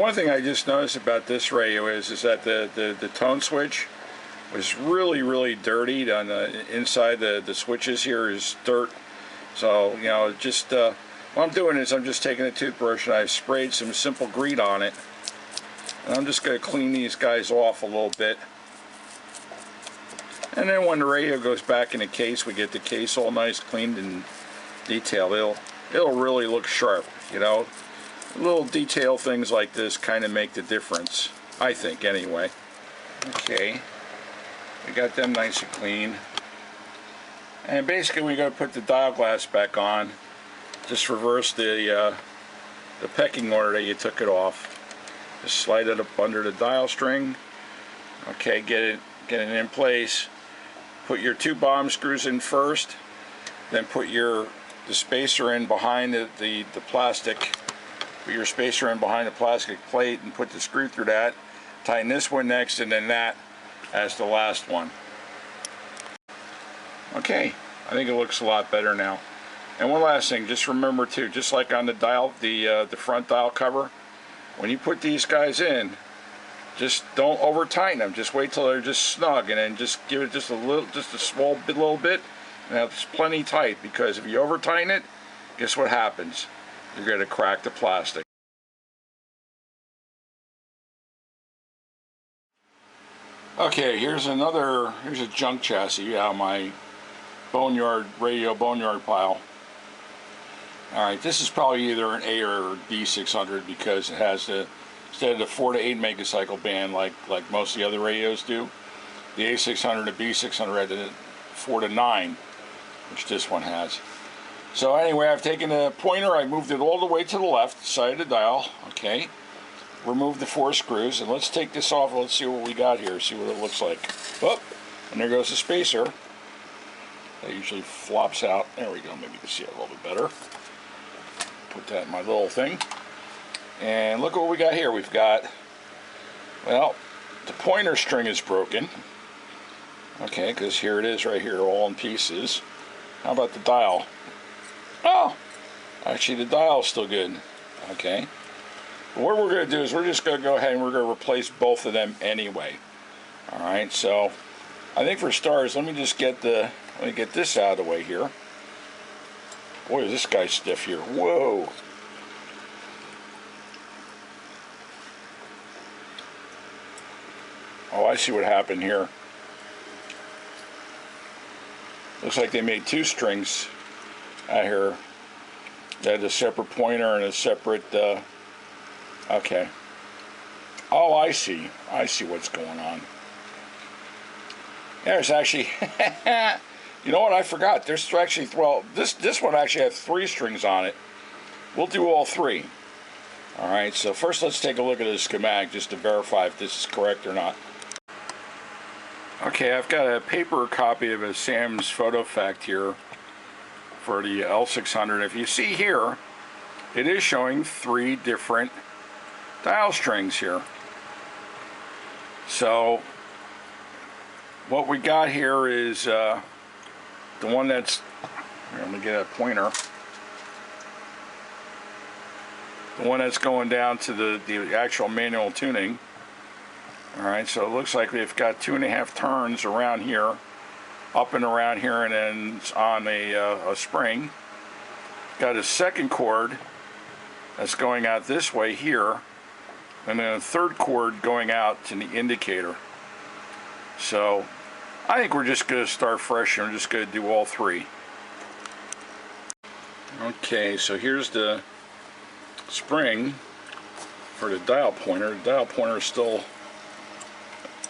one thing I just noticed about this radio is that the tone switch was really dirty. On the inside, the switches here is dirt. So, you know, just what I'm doing is I'm just taking a toothbrush and I've sprayed some simple grease on it. And I'm just going to clean these guys off a little bit. And then when the radio goes back in the case, we get the case all nice, cleaned and detailed. It'll really look sharp, you know. Little detail things like this kind of make the difference, I think, anyway. Okay, we got them nice and clean. And basically we got to put the dial glass back on. Just reverse the pecking order that you took it off. Just slide it up under the dial string. Okay, get it in place. Put your 2 bottom screws in first. Then put the spacer in behind the plastic. Put your spacer in behind the plastic plate and put the screw through that. Tighten this one next and then that as the last one. Okay, I think it looks a lot better now. And one last thing, just remember too, just like on the dial, the front dial cover, when you put these guys in, just don't over tighten them. Just wait till they're just snug, and then just give it just a little bit, and that's plenty tight. Because if you over tighten it, guess what happens? You're going to crack the plastic. Okay, here's a junk chassis out of my radio boneyard pile. Alright, this is probably either an A or B 600 because it has instead of the 4 to 8 megacycle band like most of the other radios do, the A600 and B600 had the 4 to 9, which this one has. So anyway, I've taken the pointer, I moved it all the way to the left side of the dial. Okay, remove the 4 screws, and let's take this off. Let's see what we got here, see what it looks like. Oh, and there goes the spacer. That usually flops out. There we go, maybe you can see it a little bit better. Put that in my little thing. And look what we got here. We've got, well, the pointer string is broken. Okay, because here it is right here, all in pieces. How about the dial? Oh, actually the dial's still good. Okay. But what we're going to do is we're just going to go ahead and we're going to replace both of them anyway. Alright, so I think for starters, let me get this out of the way here. Boy, is this guy stiff here. Whoa. Oh, I see what happened here. Looks like they made 2 strings out here. They had a separate pointer and a separate, okay. Oh, I see. I see what's going on. There's actually, you know what, I forgot. There's actually, well, this one actually has 3 strings on it. We'll do all 3. Alright, so first let's take a look at the schematic just to verify if this is correct or not. Okay, I've got a paper copy of a Sam's Photo Fact here for the L600. If you see here, it is showing 3 different dial strings here. So what we got here is the one that's, here, let me get a pointer. The one that's going down to the actual manual tuning. Alright, so it looks like we've got 2.5 turns around here, up and around here, and then it's on a spring. Got a second cord that's going out this way here, and then a third cord going out to the indicator. So I think we're just going to start fresh and we're just going to do all 3. Okay, so here's the spring for the dial pointer. The dial pointer is still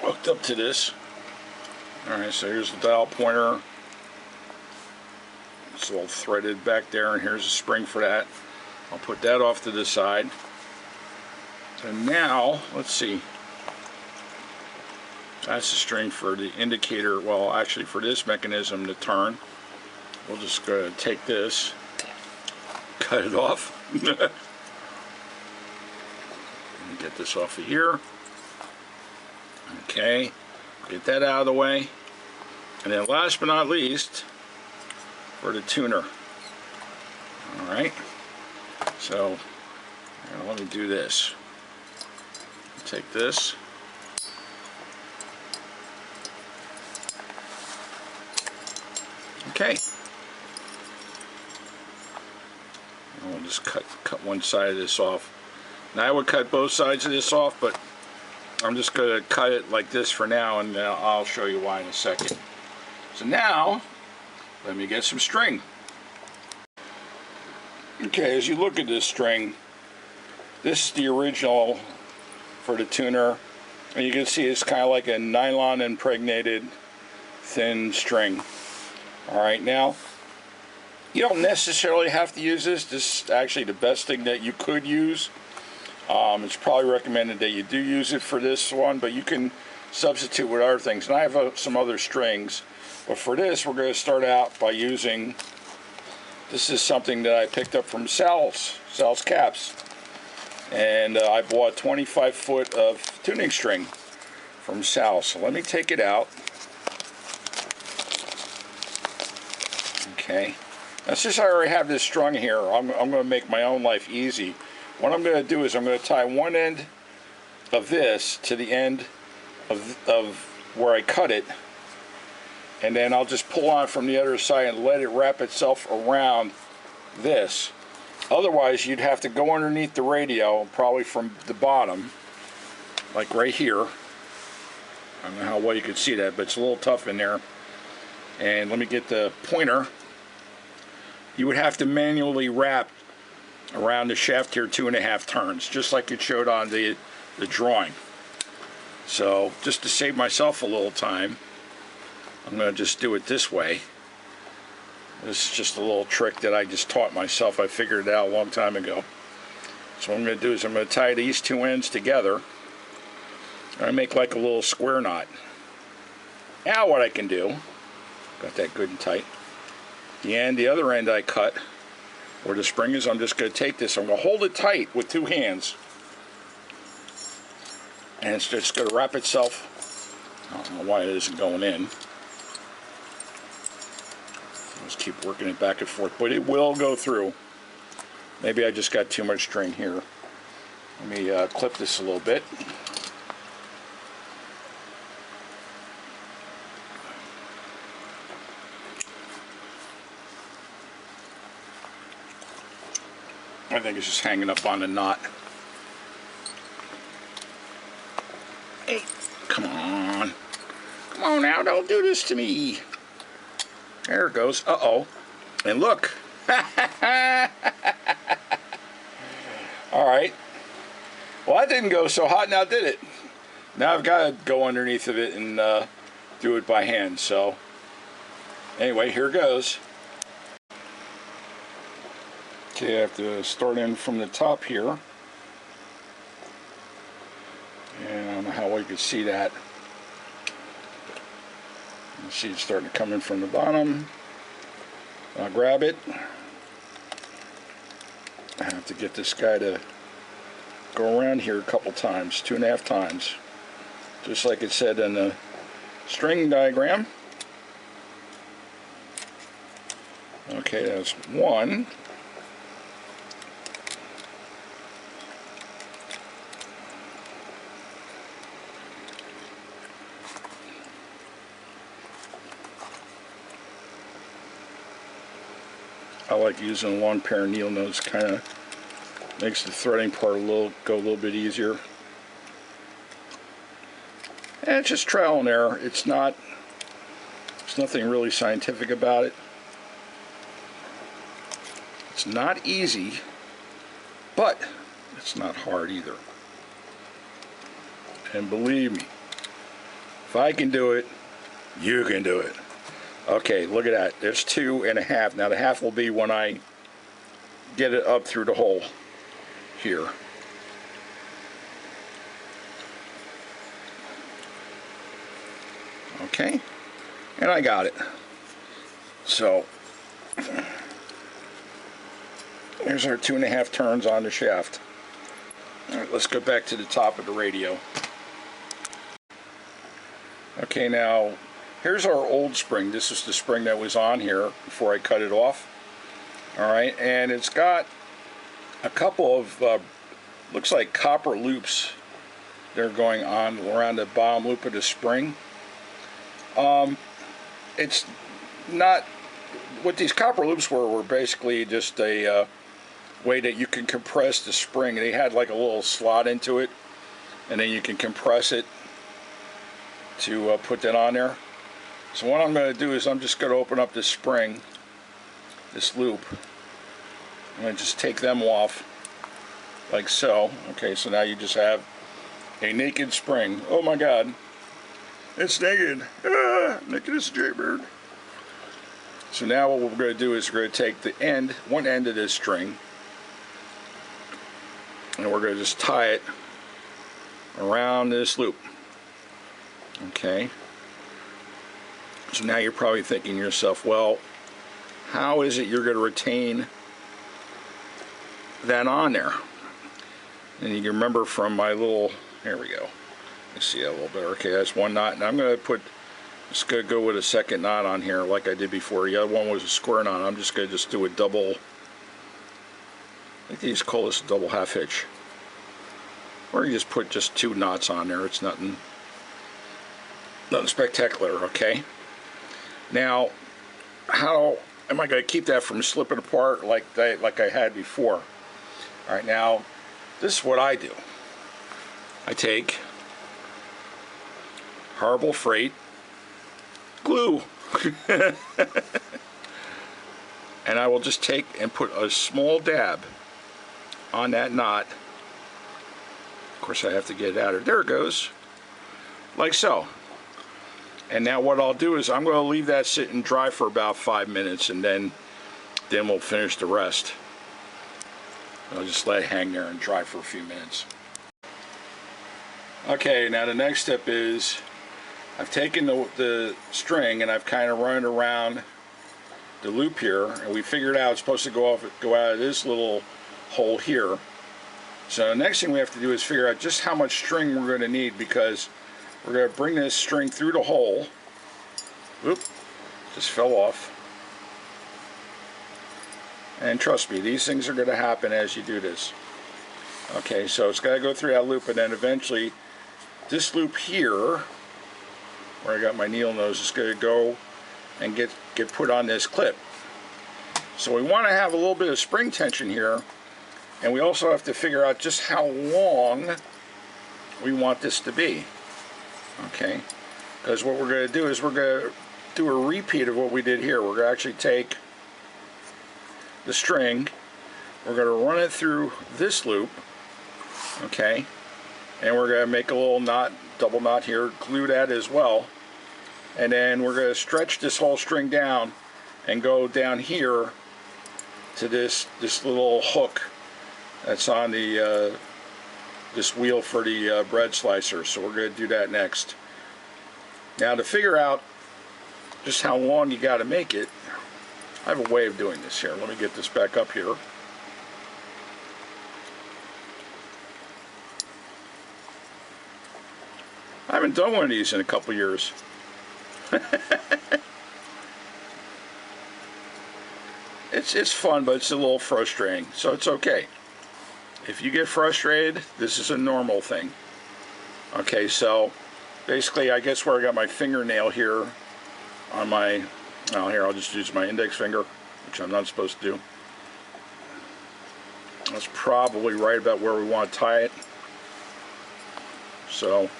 hooked up to this. Alright, so here's the dial pointer. It's all threaded back there, and here's a spring for that. I'll put that off to the side. And now, let's see. That's the string for the indicator, well, actually for this mechanism to turn. We'll just go ahead and take this, cut it off. Get this off of here. Okay, get that out of the way. And then last but not least, for the tuner. Alright, so let me do this. take this. Okay. I'll just cut one side of this off. Now I would cut both sides of this off, but I'm just going to cut it like this for now, and I'll show you why in a second. So now, let me get some string. Okay, as you look at this string, this is the original for the tuner, and you can see it's kind of like a nylon impregnated thin string. Alright, now you don't necessarily have to use this. This is actually the best thing that you could use. It's probably recommended that you do use it for this one, but you can substitute with other things. And I have some other strings, but for this we're going to start out by using, this is something that I picked up from Sal's Caps, and I bought 25 foot of tuning string from Sal. So let me take it out. Okay, now since I already have this strung here, I'm going to make my own life easy. What I'm going to do is I'm going to tie one end of this to the end of where I cut it, and then I'll just pull on from the other side and let it wrap itself around this. Otherwise you'd have to go underneath the radio, probably from the bottom, like right here. I don't know how well you can see that, but it's a little tough in there. And let me get the pointer. You would have to manually wrap around the shaft here 2.5 turns, just like it showed on the drawing. So just to save myself a little time, I'm going to just do it this way. This is just a little trick that I just taught myself. I figured it out a long time ago. So what I'm going to do is I'm going to tie these two ends together. I make like a little square knot. Now what I can do, got that good and tight, the other end I cut, where the spring is, I'm just going to take this, I'm going to hold it tight with two hands, and it's just going to wrap itself. I don't know why it isn't going in. Just keep working it back and forth, but it will go through. Maybe I just got too much string here. Let me clip this a little bit. I think it's just hanging up on the knot. Hey, come on. Come on now, don't do this to me. There it goes. Uh-oh. And look. Alright. Well, that didn't go so hot now, did it? Now I've got to go underneath of it and do it by hand. So, anyway, here goes. Okay, I have to start in from the top here. And I don't know how well you can see that. You see it's starting to come in from the bottom. I'll grab it. I have to get this guy to go around here a couple times, 2.5 times. Just like it said in the string diagram. Okay, that's one. I like using a long pair of needle nose, kind of makes the threading part go a little bit easier. And it's just trial and error. There's nothing really scientific about it. It's not easy, but it's not hard either. And believe me, if I can do it, you can do it. Okay, look at that. There's 2.5. Now the half will be when I get it up through the hole here. Okay, and I got it. So there's our 2.5 turns on the shaft. All right, let's go back to the top of the radio. Okay, now here's our old spring. This is the spring that was on here before I cut it off. Alright, and it's got a couple of, looks like copper loops they're going on around the bottom loop of the spring. It's not, what these copper loops were basically just a way that you can compress the spring. They had like a little slot into it, and then you can compress it to put that on there. So what I'm going to do is I'm just going to open up this spring, this loop. I'm going to just take them off like so. Okay, so now you just have a naked spring. Oh my God, it's naked. Ah, naked as a jaybird. So now what we're going to do is we're going to take the end, one end of this string, and we're going to just tie it around this loop. Okay. So now you're probably thinking to yourself, well, how is it you're going to retain that on there? And you can remember from my little, here we go. You see that a little better. Okay, that's one knot. And I'm going to put, just going to go with a second knot on here like I did before. The other one was a square knot. I'm just going to just do a double, I think they just call this a double half hitch. Or you just put just 2 knots on there. It's nothing spectacular, okay? Now, how am I going to keep that from slipping apart like I had before? All right, now, this is what I do. I take Horrible Freight glue. And I will just take and put a small dab on that knot. Of course, I have to get it out of there. There it goes. Like so. And now what I'll do is I'm going to leave that sit and dry for about 5 minutes, and then we'll finish the rest. I'll just let it hang there and dry for a few minutes. Okay, now the next step is I've taken the string and I've kind of run it around the loop here, and we figured out it's supposed to go out of this little hole here. So the next thing we have to do is figure out just how much string we're going to need, because we're going to bring this string through the hole. Oop, just fell off. And trust me, these things are going to happen as you do this. Okay, so it's got to go through that loop, and then eventually this loop here, where I got my needle nose, is going to go and get put on this clip. So we want to have a little bit of spring tension here, and we also have to figure out just how long we want this to be. Okay, because what we're going to do is we're going to do a repeat of what we did here. We're going to actually take the string, we're going to run it through this loop, okay, and we're going to make a little knot, double knot here, glue that as well, and then we're going to stretch this whole string down and go down here to this little hook that's on the this wheel for the bread slicer. So we're going to do that next. Now, to figure out just how long you got to make it, I have a way of doing this here. Let me get this back up here. I haven't done one of these in a couple years. It's fun, but it's a little frustrating, so it's okay. If you get frustrated, this is a normal thing. Okay, so basically, I guess where I got my fingernail here on my, oh, here, I'll just use my index finger, which I'm not supposed to do. That's probably right about where we want to tie it. So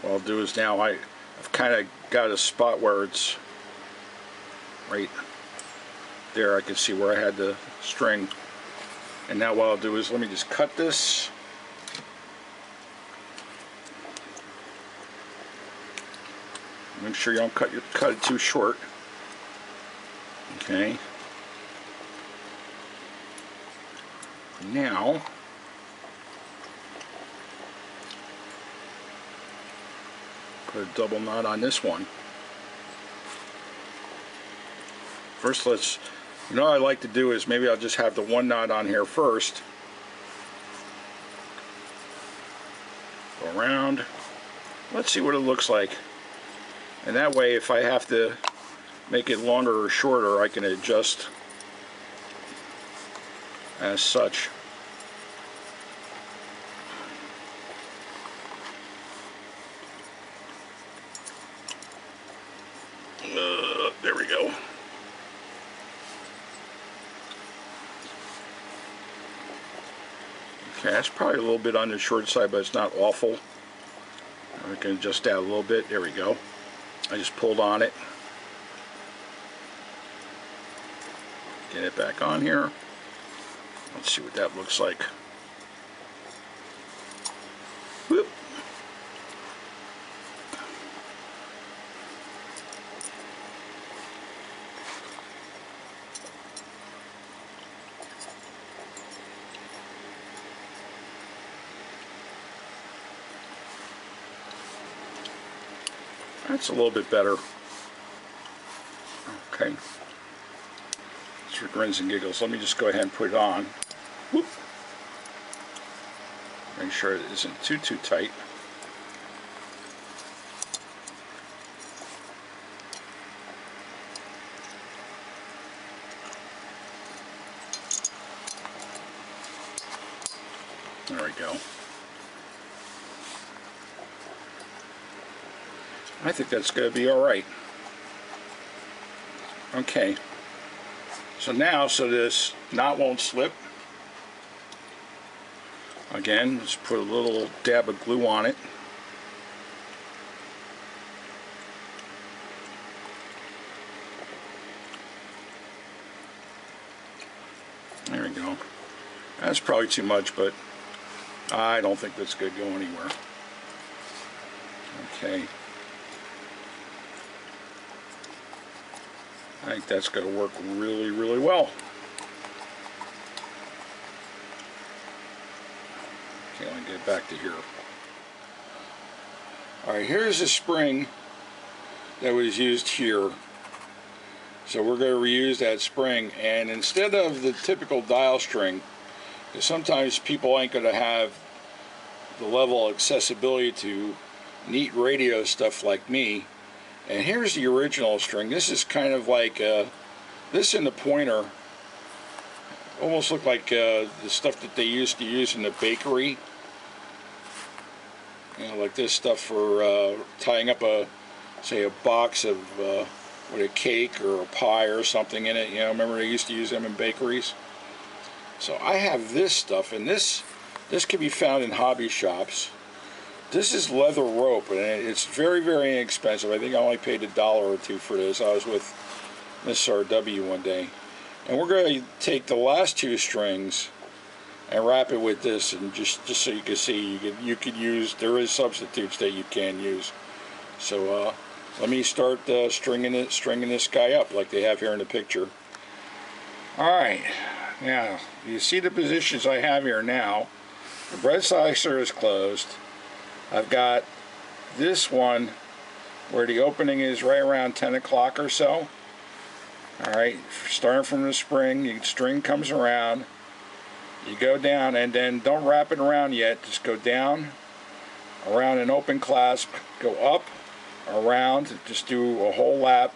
what I'll do is now I've kind of got a spot where it's right there. I can see where I had the string. And now what I'll do is let me just cut this. Make sure you don't cut it too short. Okay. Now put a double knot on this one. First, you know what I like to do is maybe I'll just have the one knot on here first. Go around. Let's see what it looks like. And that way, if I have to make it longer or shorter, I can adjust as such. There we go. Okay, that's probably a little bit on the short side, but it's not awful. We can adjust that a little bit. There we go. I just pulled on it. Get it back on here. Let's see what that looks like. Whoop. That's a little bit better. Okay. It's for grins and giggles. Let me just go ahead and put it on. Whoop. Make sure it isn't too tight. There we go. I think that's going to be all right. Okay. So now, so this knot won't slip, again, just put a little dab of glue on it. There we go. That's probably too much, but I don't think that's going to go anywhere. Okay. I think that's going to work really, really well. Okay, let me get back to here. Alright, here's a spring that was used here. So we're going to reuse that spring, and instead of the typical dial string, because sometimes people ain't going to have the level of accessibility to neat radio stuff like me. And here's the original string. This is kind of like this and the pointer almost look like the stuff that they used to use in the bakery. You know, like this stuff for tying up say a box of with a cake or a pie or something in it. You know, remember they used to use them in bakeries. So I have this stuff, and this can be found in hobby shops. This is leather rope, and it's very, very inexpensive. I think I only paid $1 or $2 for this. I was with Miss RW one day. And we're going to take the last 2 strings and wrap it with this, and just so you can see, you could use, there is substitutes that you can use. So let me start stringing this guy up like they have here in the picture. Alright, now you see the positions I have here now. The bread slicer is closed. I've got this one where the opening is right around 10 o'clock or so. Alright, starting from the spring, the string comes around, you go down, and then don't wrap it around yet, just go down, around an open clasp, go up, around, just do a whole lap,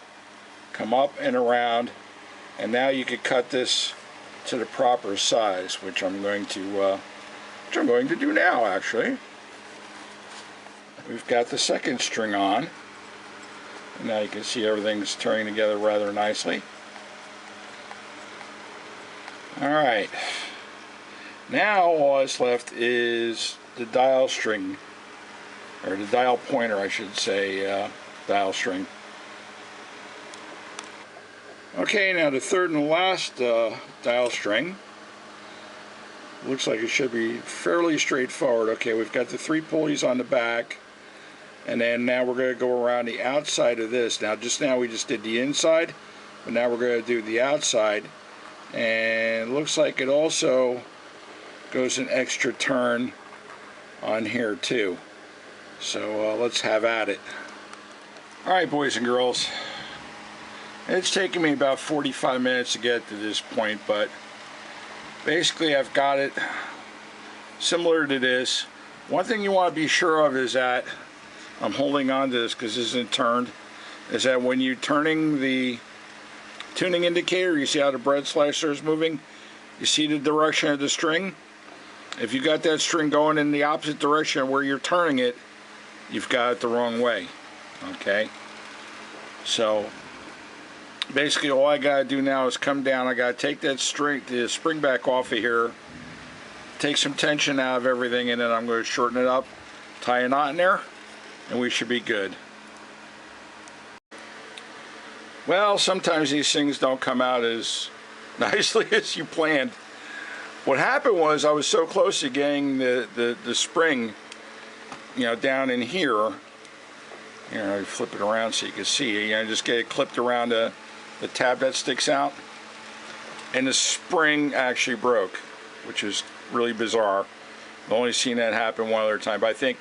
come up and around, and now you could cut this to the proper size, which I'm going to do now actually. We've got the second string on, and now you can see everything's turning together rather nicely. Alright, now all that's left is the dial string, or the dial pointer I should say, dial string. Okay, now the third and last dial string. Looks like it should be fairly straightforward. Okay, we've got the 3 pulleys on the back, and then now we're going to go around the outside of this. Now we just did the inside, but now we're going to do the outside, and it looks like it also goes an extra turn on here too. So let's have at it. Alright, boys and girls, it's taken me about 45 minutes to get to this point, but basically I've got it similar to this. One thing you want to be sure of is that I'm holding on to this because this isn't turned, is that when you're turning the tuning indicator, you see how the bread slicer is moving? You see the direction of the string? If you got that string going in the opposite direction of where you're turning it, you've got it the wrong way. Okay? So basically all I gotta do now is come down. I gotta take that the spring back off of here, take some tension out of everything, and then I'm going to shorten it up, tie a knot in there, and we should be good. Well, sometimes these things don't come out as nicely as you planned. What happened was I was so close to getting the spring, you know, down in here. Here, I flip it around so you can see. You know, just get it clipped around the tab that sticks out, and the spring actually broke, which is really bizarre. I've only seen that happen one other time, but I think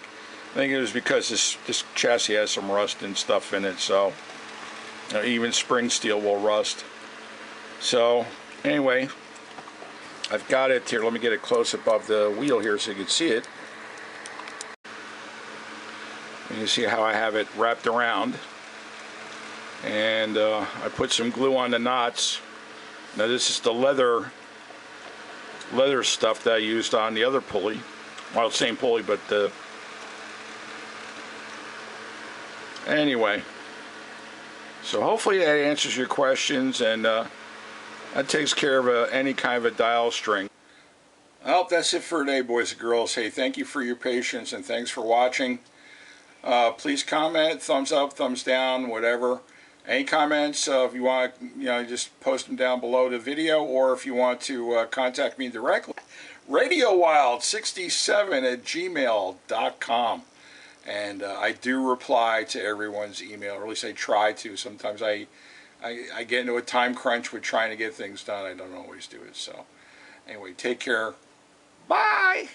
it was because this chassis has some rust and stuff in it, so you know, even spring steel will rust. So anyway, I've got it here. Let me get it close above the wheel here so you can see it. And you see how I have it wrapped around, and I put some glue on the knots. Now this is the leather stuff that I used on the other pulley. Well, same pulley, but anyway. So hopefully that answers your questions, and that takes care of any kind of a dial string. Well, that's it for today, boys and girls. Hey, thank you for your patience, and thanks for watching. Please comment, thumbs up, thumbs down, whatever. Any comments, if you want to, you know, just post them down below the video, or if you want to contact me directly, radiowild67@gmail.com. And I do reply to everyone's email, or at least I try to. Sometimes I get into a time crunch with trying to get things done. I don't always do it. So anyway, take care. Bye.